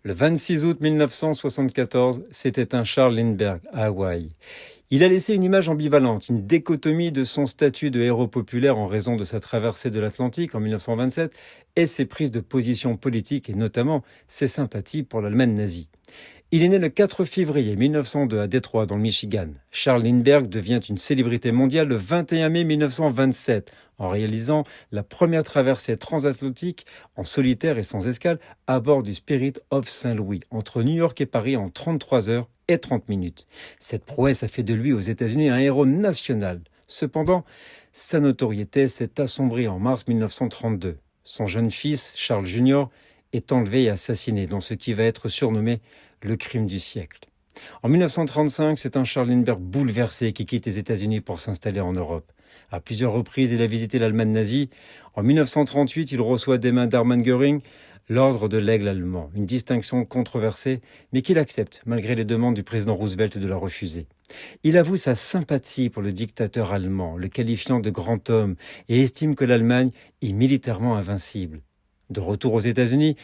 Le 26 août 1974, s'est éteint Charles Lindbergh à Hawaï. Il a laissé une image ambivalente, une dichotomie de son statut de héros populaire en raison de sa traversée de l'Atlantique en 1927 et ses prises de position politiques et notamment ses sympathies pour l'Allemagne nazie. Il est né le 4 février 1902 à Détroit, dans le Michigan. Charles Lindbergh devient une célébrité mondiale le 21 mai 1927 en réalisant la première traversée transatlantique en solitaire et sans escale à bord du Spirit of Saint-Louis entre New York et Paris en 33 heures et 30 minutes. Cette prouesse a fait de lui aux États-Unis un héros national. Cependant, sa notoriété s'est assombrie en mars 1932. Son jeune fils, Charles Jr., est enlevé et assassiné dans ce qui va être surnommé le crime du siècle. En 1935, c'est un Charles Lindbergh bouleversé qui quitte les États-Unis pour s'installer en Europe. À plusieurs reprises, il a visité l'Allemagne nazie. En 1938, il reçoit des mains d'Hermann Göring l'ordre de l'Aigle allemand, une distinction controversée, mais qu'il accepte malgré les demandes du président Roosevelt de la refuser. Il avoue sa sympathie pour le dictateur allemand, le qualifiant de grand homme, et estime que l'Allemagne est militairement invincible. De retour aux États-Unis,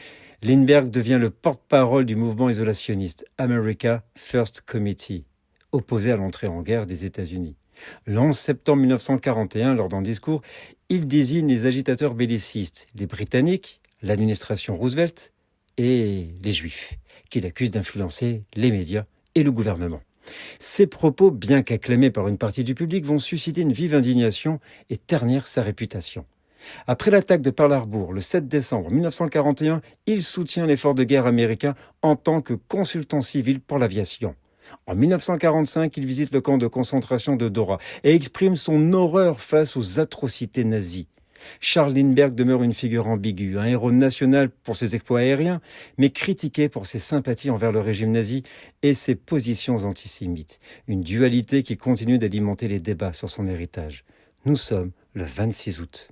Lindbergh devient le porte-parole du mouvement isolationniste America First Committee, opposé à l'entrée en guerre des États-Unis. Le 11 septembre 1941, lors d'un discours, il désigne les agitateurs bellicistes, les Britanniques, l'administration Roosevelt et les Juifs, qu'il accuse d'influencer les médias et le gouvernement. Ces propos, bien qu'acclamés par une partie du public, vont susciter une vive indignation et ternir sa réputation. Après l'attaque de Pearl Harbor le 7 décembre 1941, il soutient l'effort de guerre américain en tant que consultant civil pour l'aviation. En 1945, il visite le camp de concentration de Dora et exprime son horreur face aux atrocités nazies. Charles Lindbergh demeure une figure ambiguë, un héros national pour ses exploits aériens, mais critiqué pour ses sympathies envers le régime nazi et ses positions antisémites. Une dualité qui continue d'alimenter les débats sur son héritage. Nous sommes le 26 août.